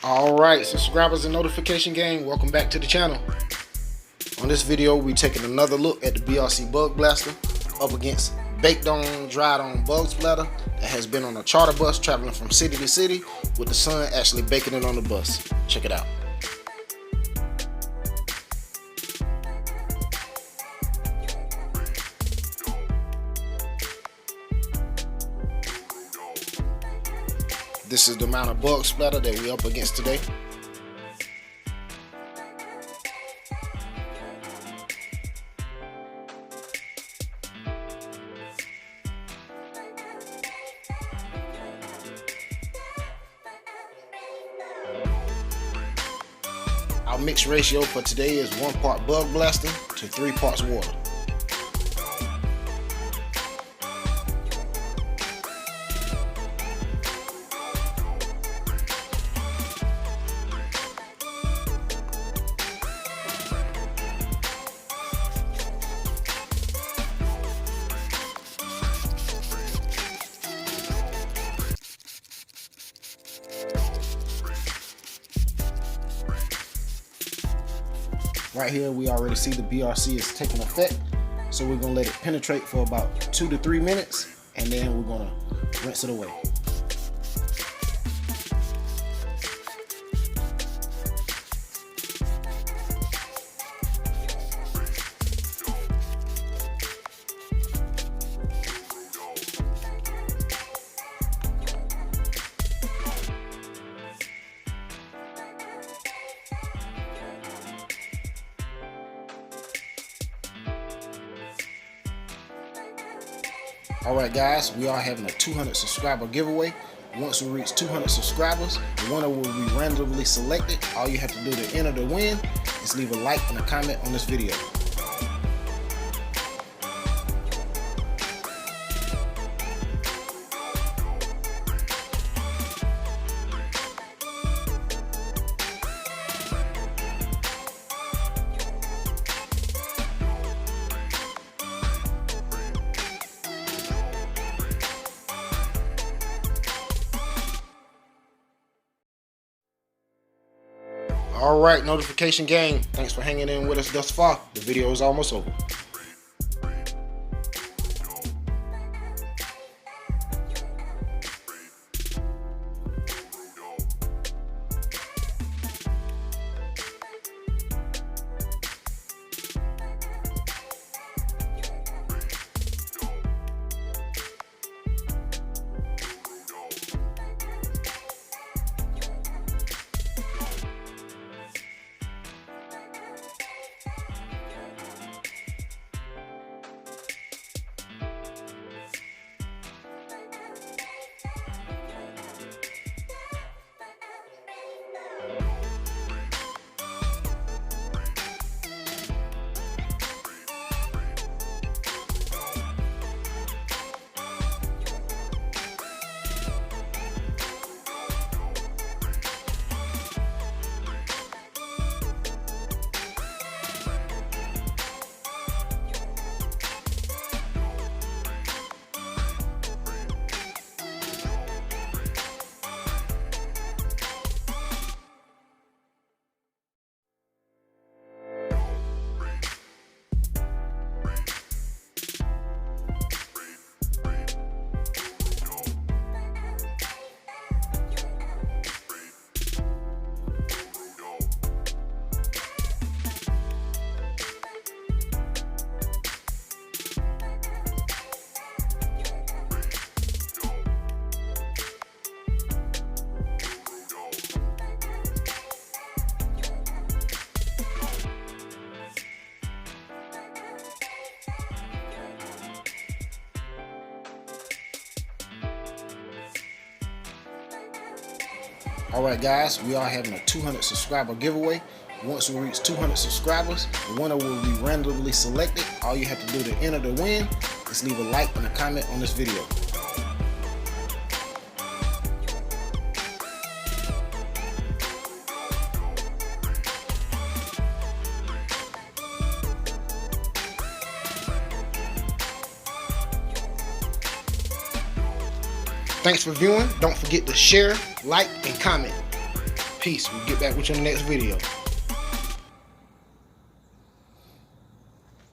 Alright, subscribers and notification gang, welcome back to the channel. On this video, we're taking another look at the BRC Bug Blaster up against baked on, dried on bug splatter that has been on a charter bus traveling from city to city with the sun actually baking it on the bus. Check it out. This is the amount of bug splatter that we're up against today. Our mix ratio for today is 1 part bug blaster to 3 parts water. Right here, we already see the BRC is taking effect, so we're gonna let it penetrate for about 2 to 3 minutes, and then we're gonna rinse it away. Alright guys, we are having a 200 subscriber giveaway. Once we reach 200 subscribers, the winner will be randomly selected. All you have to do to enter the win is leave a like and a comment on this video. Alright, notification gang, thanks for hanging in with us thus far. The video is almost over. Alright guys, we are having a 200 subscriber giveaway. Once we reach 200 subscribers, the winner will be randomly selected. All you have to do to enter the win is leave a like and a comment on this video. Thanks for viewing. Don't forget to share, like, and comment. Peace. We'll get back with you in the next video.